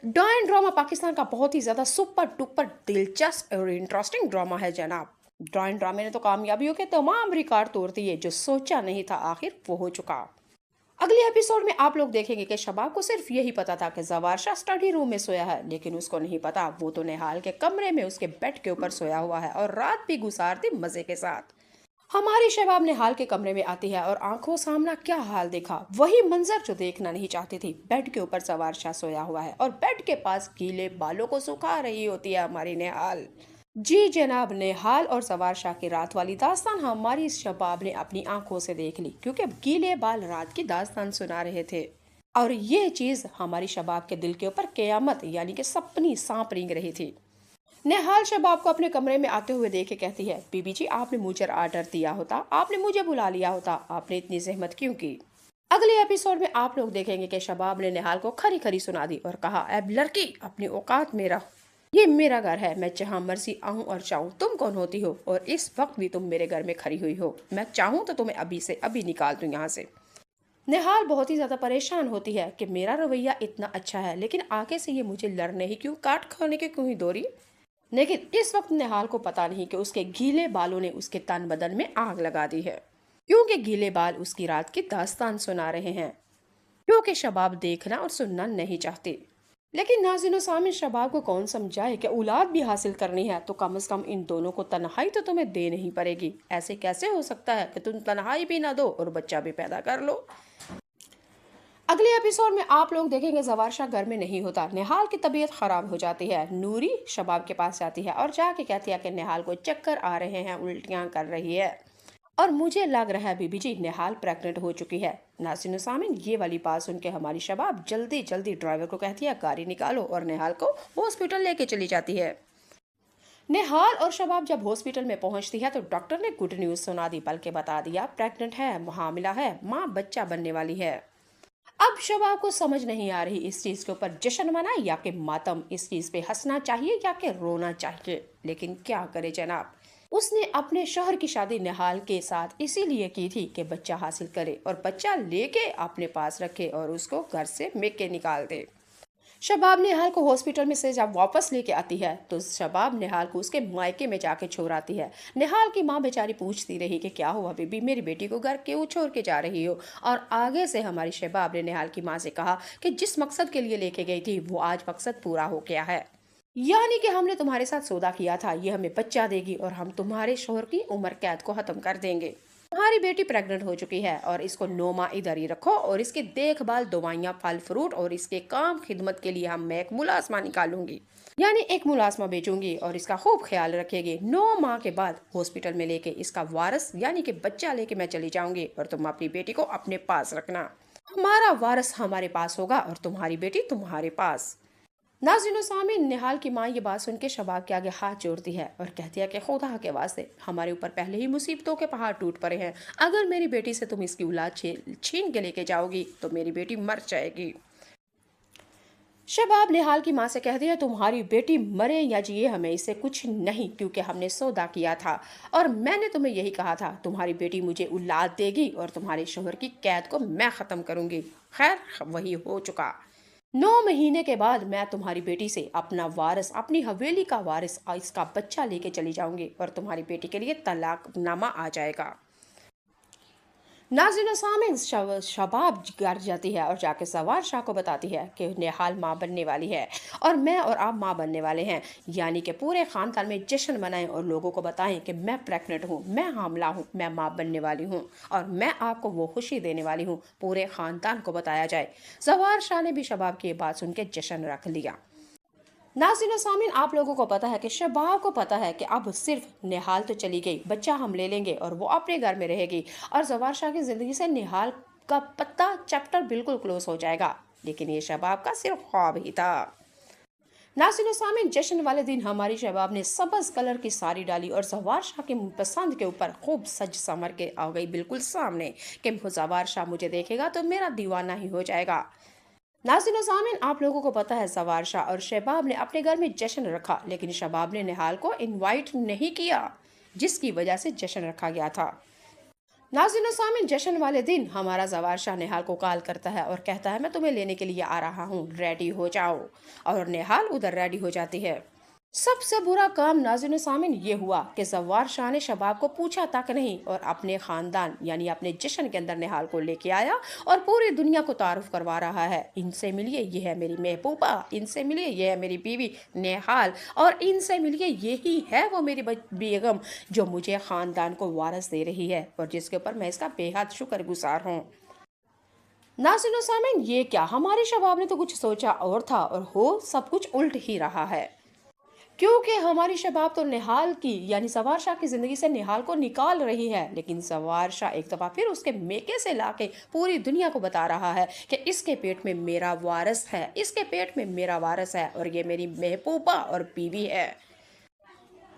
Don drama Pakistan का बहुत ही ज़्यादा सुपर डुपर दिलचस्प और इंटरेस्टिंग ड्रामा है जनाब। डॉन ड्रामे ने तो कामयाबियों के तमाम रिकॉर्ड तोड़ दिए, जो सोचा नहीं था आखिर वो हो चुका। अगले एपिसोड में आप लोग देखेंगे कि शबाब को सिर्फ यही पता था कि जवारशा स्टडी रूम में सोया है, लेकिन उसको नहीं पता वो तो निहाल के कमरे में उसके बेड के ऊपर सोया हुआ है और रात भी गुजारती मजे के साथ। हमारी शबाब निहाल के कमरे में आती है और आंखों सामना क्या हाल देखा, वही मंजर जो देखना नहीं चाहती थी। बेड के ऊपर जवारशा सोया हुआ है और बेड के पास गीले बालों को सुखा रही होती है हमारी निहाल। जी जनाब, नेहाल और सवार शाह की रात वाली दास्तान हमारी शबाब ने अपनी आंखों से देख ली, क्योंकि गीले बाल रात की दास्तान सुना रहे थे। और ये चीज हमारी शबाब के दिल के ऊपर कयामत यानी कि सपनी सांप रेंग रही थी। नेहाल शबाब को अपने कमरे में आते हुए देख के कहती है, बीबी जी आपने मुझे ऑर्डर दिया होता, आपने मुझे बुला लिया होता, आपने इतनी जहमत क्यों की। अगले एपिसोड में आप लोग देखेंगे कि शबाब ने निहाल को खरी खरी सुना दी और कहा, अब लड़की अपनी औकात में रहो, ये मेरा घर है, मैं जहाँ मर्जी आऊँ और चाहूँ। तुम कौन होती हो और इस वक्त भी तुम मेरे घर में खड़ी हुई हो? मैं चाहूँ तो तुम्हें अभी से अभी निकाल दूँ यहाँ से। निहाल बहुत ही ज्यादा परेशान होती है कि मेरा रवैया इतना अच्छा है, लेकिन आगे से ये मुझे लड़ने ही क्यों, काट खाने के क्यों ही दौरी। लेकिन इस वक्त निहाल को पता नहीं कि उसके गीले बालों ने उसके तन बदन में आग लगा दी है, क्योंकि गीले बाल उसकी रात की दास्तान सुना रहे हैं, क्योंकि शबाब देखना और सुनना नहीं चाहती। लेकिन नाज़रीन सामिन, शबाब को कौन समझाए कि औलाद भी हासिल करनी है तो कम से कम इन दोनों को तन्हाई तो तुम्हें दे नहीं पड़ेगी। ऐसे कैसे हो सकता है कि तुम तन्हाई भी ना दो और बच्चा भी पैदा कर लो। अगले एपिसोड में आप लोग देखेंगे जवार शाह घर में नहीं होता। निहाल की तबीयत खराब हो जाती है। नूरी शबाब के पास जाती है और जाके कहती है कि निहाल को चक्कर आ रहे हैं, उल्टियां कर रही है और मुझे लग रहा है बीबी जी निहाल प्रेग्नेंट हो चुकी है। नाज़रीन सामिन, ये वाली बात सुन के हमारी शबाब जल्दी जल्दी ड्राइवर को कहती है गाड़ी निकालो और निहाल को हॉस्पिटल लेके चली जाती है। निहाल और शबाब जब हॉस्पिटल में पहुंचती है तो डॉक्टर ने गुड न्यूज़ सुना दी, बल्कि बता दिया प्रेग्नेंट है, हामिला है, माँ बच्चा बनने वाली है। अब शबाब को समझ नहीं आ रही इस चीज के ऊपर जश्न मनाए या कि मातम, इस चीज पे हंसना चाहिए या कि रोना चाहिए। लेकिन क्या करे जनाब, उसने अपने शौहर की शादी निहाल के साथ इसीलिए की थी कि बच्चा हासिल करे और बच्चा लेके अपने पास रखे और उसको घर से मेके निकाल दे। शबाब निहाल को हॉस्पिटल में से जब वापस लेके आती है तो शबाब निहाल को उसके मायके में जाके छोड़ आती है। निहाल की माँ बेचारी पूछती रही कि क्या हुआ बीबी, मेरी बेटी को घर क्यों छोड़ के जा रही हो। और आगे से हमारी शबाब ने निहाल की माँ से कहा कि जिस मकसद के लिए लेके गई थी वो आज मकसद पूरा हो गया है, यानी कि हमने तुम्हारे साथ सौदा किया था, ये हमें बच्चा देगी और हम तुम्हारे शोहर की उम्र कैद को खत्म कर देंगे। तुम्हारी बेटी प्रेग्नेंट हो चुकी है और इसको 9 माह इधर ही रखो और इसकी देखभाल, दवाइयाँ, फल फ्रूट और इसके काम खिदमत के लिए मैं एक मुलाजमा निकालूंगी, यानी एक मुलाजमा बेचूंगी और इसका खूब ख्याल रखेगी। 9 माह के बाद हॉस्पिटल में लेके इसका वारिस यानी कि बच्चा लेके मैं चली जाऊंगी और तुम अपनी बेटी को अपने पास रखना। हमारा वारिस हमारे पास होगा और तुम्हारी बेटी तुम्हारे पास। नाज़रीन सामीन, निहाल की माँ ये बात सुन के शबाब के आगे हाथ जोड़ती है और कहती है कि खुदा के वास्ते हमारे ऊपर पहले ही मुसीबतों के पहाड़ टूट पड़े हैं, अगर मेरी बेटी से तुम इसकी औलाद छीन के लेके जाओगी तो मेरी बेटी मर जाएगी। शबाब निहाल की माँ से कहती है तुम्हारी बेटी मरे या जिए हमें इससे कुछ नहीं, क्योंकि हमने सौदा किया था और मैंने तुम्हें यही कहा था तुम्हारी बेटी मुझे औलाद देगी और तुम्हारे शोहर की कैद को मैं ख़त्म करूंगी। खैर वही हो चुका। 9 महीने के बाद मैं तुम्हारी बेटी से अपना वारिस, अपनी हवेली का वारिस, इसका बच्चा लेके चली जाऊंगी और तुम्हारी बेटी के लिए तलाकनामा आ जाएगा। नाज़रीन सामीन, शबाब घर जाती है और जाके सवार शाह को बताती है कि निहाल माँ बनने वाली है और मैं और आप माँ बनने वाले हैं, यानी कि पूरे ख़ानदान में जश्न मनाएं और लोगों को बताएं कि मैं प्रेग्नेंट हूँ, मैं हामला हूँ, मैं माँ बनने वाली हूँ और मैं आपको वो खुशी देने वाली हूँ, पूरे ख़ानदान को बताया जाए। सवार शाह ने भी शबाब की बात सुन के जश्न रख लिया। नाज़रीन सामीन, आप लोगों को पता है कि शबाब को पता है कि अब सिर्फ निहाल तो चली गई, बच्चा हम ले लेंगे और वो अपने घर में रहेगी और जवार शाह की ज़िंदगी से निहाल का पत्ता चैप्टर बिल्कुल क्लोज हो जाएगा। लेकिन ये शबाब का सिर्फ ख्वाब ही था। नाज़रीन सामीन, जश्न वाले दिन हमारी शबाब ने सबज कलर की साड़ी डाली और जवार शाह की पसंद के ऊपर खूब सज संवर के आ गई बिल्कुल सामने कि जवार शाह मुझे देखेगा तो मेरा दीवाना ही हो जाएगा। नाज़रीन सामीन, आप लोगों को पता है सवार शाह और शबाब ने अपने घर में जश्न रखा, लेकिन शबाब ने निहाल को इनवाइट नहीं किया, जिसकी वजह से जश्न रखा गया था। नाज़रीन और सामीन, जश्न वाले दिन हमारा जवार शाह निहाल को कॉल करता है और कहता है मैं तुम्हें लेने के लिए आ रहा हूँ, रेडी हो जाओ। और निहाल उधर रेडी हो जाती है। सबसे बुरा काम नाज़रीन और सामीन ये हुआ कि जवार शाह ने शबाब को पूछा तक नहीं और अपने खानदान यानी अपने जश्न के अंदर निहाल को लेके आया और पूरी दुनिया को तारुफ करवा रहा है। इनसे मिलिए, ये है मेरी महबूबा, इनसे मिलिए, ये है मेरी बीवी निहाल, और इनसे मिलिए, यही है वो मेरी बेगम जो मुझे खानदान को वारस दे रही है और जिसके ऊपर मैं इसका बेहद शुक्रगुजार हूँ। नाज़रीन और सामीन, ये क्या, हमारे शबाब ने तो कुछ सोचा और था और हो सब कुछ उल्ट ही रहा है। क्योंकि हमारी शबाब तो निहाल की यानी सवार शाह की जिंदगी से निहाल को निकाल रही है, लेकिन सवार शाह एक दफा फिर उसके मेके से लाके पूरी दुनिया को बता रहा है कि इसके पेट में मेरा वारिस है, इसके पेट में मेरा वारिस है और ये मेरी महबूबा और बीवी है।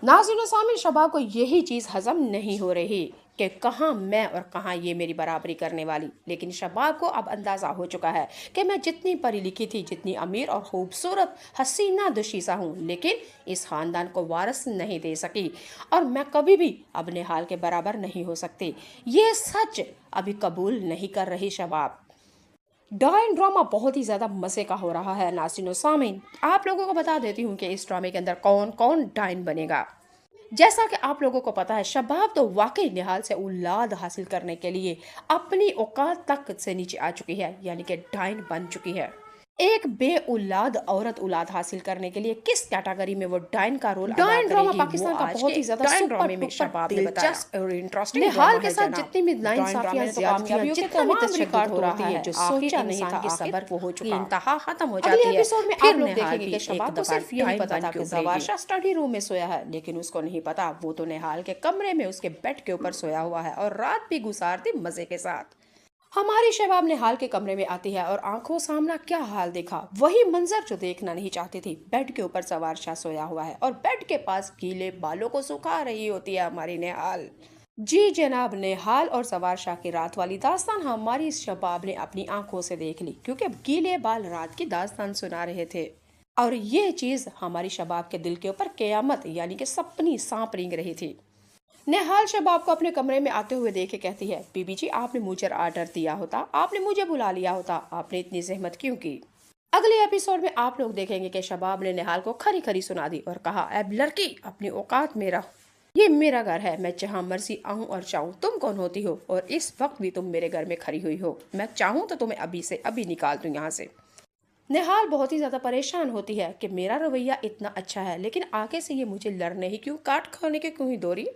नाज़रीन और सामीन, शबाब को यही चीज़ हजम नहीं हो रही कि कहाँ मैं और कहाँ ये मेरी बराबरी करने वाली। लेकिन शबाब को अब अंदाज़ा हो चुका है कि मैं जितनी पढ़ी लिखी थी, जितनी अमीर और खूबसूरत हसीना दुशीसा हूँ, लेकिन इस खानदान को वारस नहीं दे सकी और मैं कभी भी अब निहाल के बराबर नहीं हो सकती। ये सच अभी कबूल नहीं कर रही शबाब। डाइन ड्रामा बहुत ही ज़्यादा मज़े का हो रहा है। नाज़रीन और सामीन, आप लोगों को बता देती हूँ कि इस ड्रामे के अंदर कौन कौन डाइन बनेगा। जैसा कि आप लोगों को पता है, शबाब तो वाकई निहाल से औलाद हासिल करने के लिए अपनी औकात तक से नीचे आ चुकी है, यानी कि डाइन बन चुकी है। एक बे औलाद औरत औलाद हासिल करने के लिए किस कैटेगरी में वो डाइन का रोल अदा करेगी, ड्रामा पाकिस्तान का बहुत ही ज्यादा ड्रामे में शबाब ने बताया और इंटरेस्टिंग निहाल के साथ जितनी भी नाइंसाफियां कामयाबियों के तमाम रिकॉर्ड हो रहा है जो सोचा नहीं था कि सबर वो हो चुका, इंतहा खत्म हो जाती है। अगले एपिसोड में आप लोग देखेंगे कि शबाब को सिर्फ यही पता था कि जवार शाह स्टडी रूम में सोया है, लेकिन उसको नहीं पता वो तो निहाल के कमरे में उसके बेड के ऊपर सोया हुआ है और रात भी गुजारती मजे के साथ। हमारी शबाब निहाल के कमरे में आती है और आंखों सामना क्या हाल देखा, वही मंजर जो देखना नहीं चाहती थी। बेड के ऊपर सवार शाह सोया हुआ है और बेड के पास गीले बालों को सुखा रही होती है हमारी निहाल। जी जनाब, निहाल और सवार शाह की रात वाली दास्तान हमारी शबाब ने अपनी आंखों से देख ली, क्योंकि गीले बाल रात की दास्तान सुना रहे थे और ये चीज हमारी शबाब के दिल के ऊपर कयामत यानी कि सपनी सांप रेंग रही थी। निहाल शबाब को अपने कमरे में आते हुए देख के कहती है, बीबी जी आपने मुझे ऑर्डर दिया होता, आपने मुझे बुला लिया होता, आपने इतनी जहमत क्यों की। अगले एपिसोड में आप लोग देखेंगे कि शबाब ने निहाल को खरी खरी सुना दी और कहा, अब लड़की अपनी औकात में रहो, ये मेरा घर है, मैं जहाँ मर्जी आऊँ और चाहूँ। तुम कौन होती हो और इस वक्त भी तुम मेरे घर में खड़ी हुई हो, मैं चाहूँ तो तुम्हें अभी से अभी निकाल दूँ यहाँ से। निहाल बहुत ही ज्यादा परेशान होती है कि मेरा रवैया इतना अच्छा है, लेकिन आगे से ये मुझे लड़ने ही क्यों, काट खाने के क्यों ही दौरी।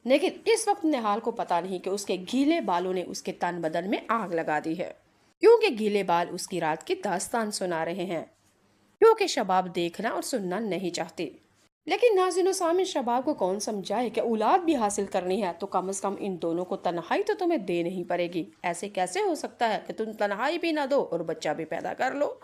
लेकिन इस वक्त निहाल को पता नहीं कि उसके गीले बालों ने उसके तन बदन में आग लगा दी है, क्योंकि गीले बाल उसकी रात की दास्तान सुना रहे हैं, क्योंकि शबाब देखना और सुनना नहीं चाहती। लेकिन नाज़रीन और सामीन, शबाब को कौन समझाए कि औलाद भी हासिल करनी है तो कम से कम इन दोनों को तन्हाई तो तुम्हें दे नहीं पड़ेगी। ऐसे कैसे हो सकता है कि तुम तन्हाई भी ना दो और बच्चा भी पैदा कर लो।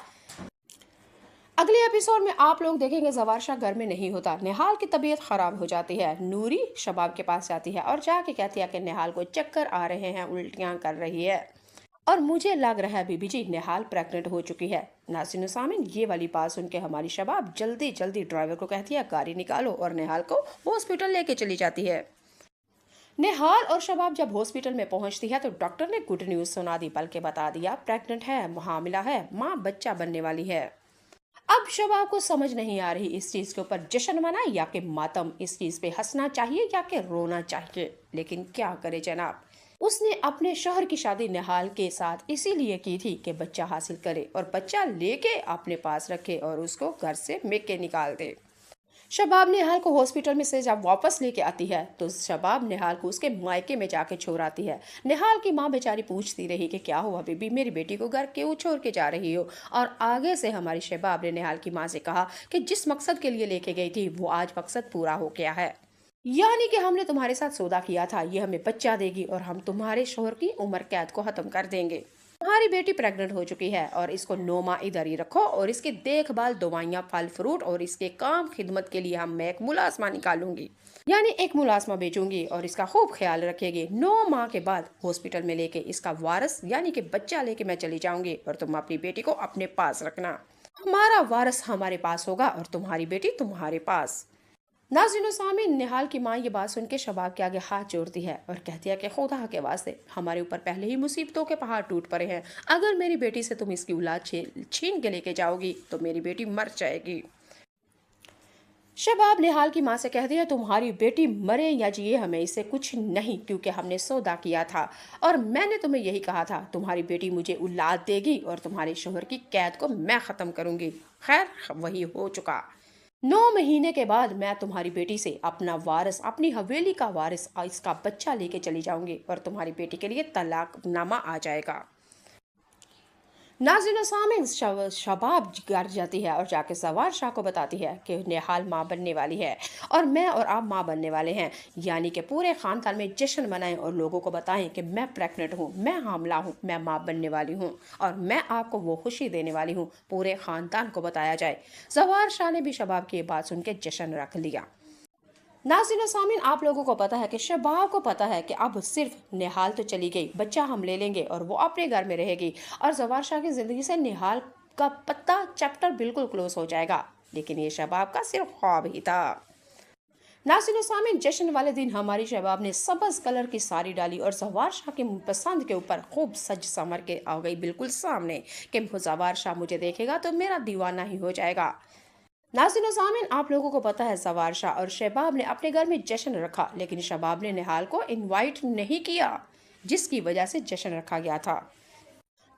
अगले एपिसोड में आप लोग देखेंगे जवार शाह घर में नहीं होता, निहाल की तबीयत खराब हो जाती है। नूरी शबाब के पास जाती है और जाके कहती है कि निहाल को चक्कर आ रहे हैं, उल्टियां कर रही है और मुझे लग रहा है बीबी जी निहाल प्रेग्नेंट हो चुकी है। नाज़रीन और सामीन, ये वाली बात सुन के हमारी शबाब जल्दी जल्दी ड्राइवर को कहती है गाड़ी निकालो और निहाल को हॉस्पिटल लेके चली जाती है। निहाल और शबाब जब हॉस्पिटल में पहुंचती है तो डॉक्टर ने गुड न्यूज सुना दी, बल्कि बता दिया प्रेग्नेंट है, हामिला है, माँ बच्चा बनने वाली है। अब शबाब को समझ नहीं आ रही इस चीज के ऊपर जश्न मनाए या कि मातम, इस चीज पे हंसना चाहिए या कि रोना चाहिए। लेकिन क्या करे जनाब, उसने अपने शौहर की शादी निहाल के साथ इसीलिए की थी कि बच्चा हासिल करे और बच्चा लेके अपने पास रखे और उसको घर से मेके निकाल दे। शबाब निहाल को हॉस्पिटल में से जब वापस लेके आती है तो शबाब निहाल को उसके मायके में जाके छोड़ आती है। निहाल की माँ बेचारी पूछती रही कि क्या हुआ बीबी, मेरी बेटी को घर क्यों छोड़ के जा रही हो। और आगे से हमारी शबाब ने निहाल की माँ से कहा कि जिस मकसद के लिए लेके गई थी वो आज मकसद पूरा हो गया है, यानी कि हमने तुम्हारे साथ सौदा किया था, ये हमें बच्चा देगी और हम तुम्हारे शोहर की उम्र कैद को खत्म कर देंगे। तुम्हारी बेटी प्रेग्नेंट हो चुकी है और इसको 9 माह इधर ही रखो और इसकी देखभाल, दवाइयाँ, फल फ्रूट और इसके काम खिदमत के लिए मैं एक मुलाजमा निकालूंगी, यानी एक मुलाजमा बेचूंगी और इसका खूब ख्याल रखेगी। 9 माह के बाद हॉस्पिटल में लेके इसका वारिस यानी कि बच्चा लेके मैं चली जाऊंगी और तुम अपनी बेटी को अपने पास रखना। हमारा वारिस हमारे पास होगा और तुम्हारी बेटी तुम्हारे पास। नाज़रीन व सामीन, निहाल की माँ ये बात सुन के शबाब के आगे हाथ जोड़ती है और कहती है कि खुदा के वास्ते, हमारे ऊपर पहले ही मुसीबतों के पहाड़ टूट पड़े हैं। अगर मेरी बेटी से तुम इसकी औलाद छीन के लेके जाओगी तो मेरी बेटी मर जाएगी। शबाब निहाल की माँ से कहती है, तुम्हारी बेटी मरे या जिए हमें इससे कुछ नहीं, क्योंकि हमने सौदा किया था और मैंने तुम्हें यही कहा था, तुम्हारी बेटी मुझे औलाद देगी और तुम्हारे शोहर की कैद को मैं ख़त्म करूंगी। खैर, वही हो चुका। 9 महीने के बाद मैं तुम्हारी बेटी से अपना वारिस, अपनी हवेली का वारिस, इसका बच्चा लेके चली जाऊंगी और तुम्हारी बेटी के लिए तलाकनामा आ जाएगा। नाज़रीन सामीन, शबाब घर जाती है और जाके सवार शाह को बताती है कि निहाल माँ बनने वाली है और मैं और आप माँ बनने वाले हैं, यानी कि पूरे ख़ानदान में जश्न मनाएं और लोगों को बताएं कि मैं प्रेग्नेंट हूँ, मैं हामला हूँ, मैं माँ बनने वाली हूँ और मैं आपको वो खुशी देने वाली हूँ। पूरे ख़ानदान को बताया जाए। सवार शाह ने भी शबाब की बात सुन के जश्न रख लिया। नाज़रीन सामीन, आप लोगों को पता है कि शबाब को पता है कि अब सिर्फ निहाल तो चली गई, बच्चा हम ले लेंगे और वो अपने घर में रहेगी और जवार शाह की ज़िंदगी से निहाल का पत्ता चैप्टर बिल्कुल क्लोज हो जाएगा। लेकिन ये शबाब का सिर्फ ख्वाब ही था। नाज़रीन सामीन, जश्न वाले दिन हमारी शबाब ने सबज कलर की साड़ी डाली और जवार शाह की पसंद के ऊपर खूब सज संवर के आ गई बिल्कुल सामने कि जवार शाह मुझे देखेगा तो मेरा दीवाना ही हो जाएगा। नाज़रीन सामीन, आप लोगों को पता है सवार शाह और शबाब ने अपने घर में जश्न रखा, लेकिन शबाब ने निहाल को इनवाइट नहीं किया, जिसकी वजह से जश्न रखा गया था।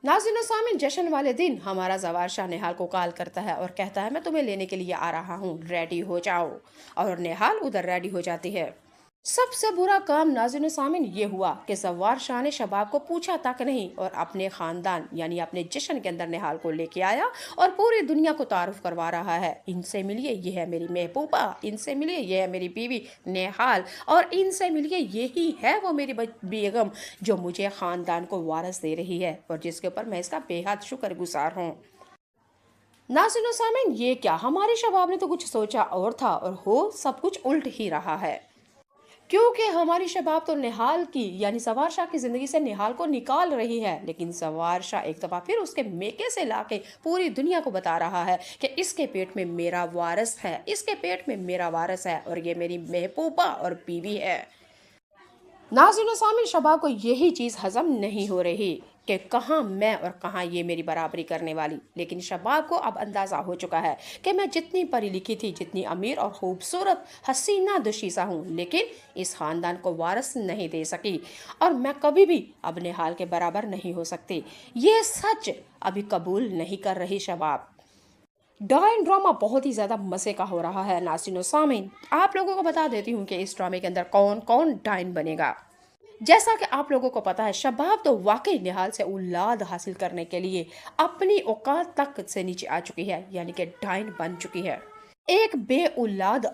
नाज़रीन सामीन, जश्न वाले दिन हमारा सवार शाह निहाल को कॉल करता है और कहता है, मैं तुम्हें लेने के लिए आ रहा हूँ, रेडी हो जाओ। और निहाल उधर रेडी हो जाती है। सबसे बुरा काम नाज़रीन सामीन ये हुआ कि सवार शाह ने शबाब को पूछा तक नहीं और अपने खानदान यानी अपने जश्न के अंदर निहाल को लेके आया और पूरी दुनिया को तारुफ करवा रहा है, इनसे मिलिए, ये है मेरी महबूबा, इनसे मिलिए, ये है मेरी बीवी निहाल, और इनसे मिलिए, यही है वो मेरी बेगम जो मुझे खानदान को वारस दे रही है और जिसके ऊपर मैं इसका बेहद शुक्रगुजार हूँ। नाज़रीन सामीन, ये क्या, हमारे शबाब ने तो कुछ सोचा और था और हो सब कुछ उल्ट ही रहा है, क्योंकि हमारी शबाब तो निहाल की यानी सवार शाह की जिंदगी से निहाल को निकाल रही है, लेकिन सवार शाह एक दफा फिर उसके मेके से लाके पूरी दुनिया को बता रहा है कि इसके पेट में मेरा वारिस है, इसके पेट में मेरा वारिस है और ये मेरी महबूबा और बीवी है। नाज़रीन सामीन, शबाब को यही चीज़ हजम नहीं हो रही कि कहाँ मैं और कहाँ ये मेरी बराबरी करने वाली, लेकिन शबाब को अब अंदाज़ा हो चुका है कि मैं जितनी पढ़ी लिखी थी, जितनी अमीर और खूबसूरत हसीना दुशीसा हूँ, लेकिन इस ख़ानदान को वारस नहीं दे सकी और मैं कभी भी अब निहाल के बराबर नहीं हो सकती। ये सच अभी कबूल नहीं कर रही शबाब। डाइन ड्रामा बहुत ही ज़्यादा मज़े का हो रहा है। नाज़रीन सामीन, आप लोगों को बता देती हूँ कि इस ड्रामे के अंदर कौन कौन डाइन बनेगा। जैसा कि आप लोगों को पता है, शबाब तो वाकई निहाल से औलाद हासिल करने के लिए अपनी औकात तक से नीचे आ चुकी है, यानी कि डाइन बन चुकी है। एक बे औलाद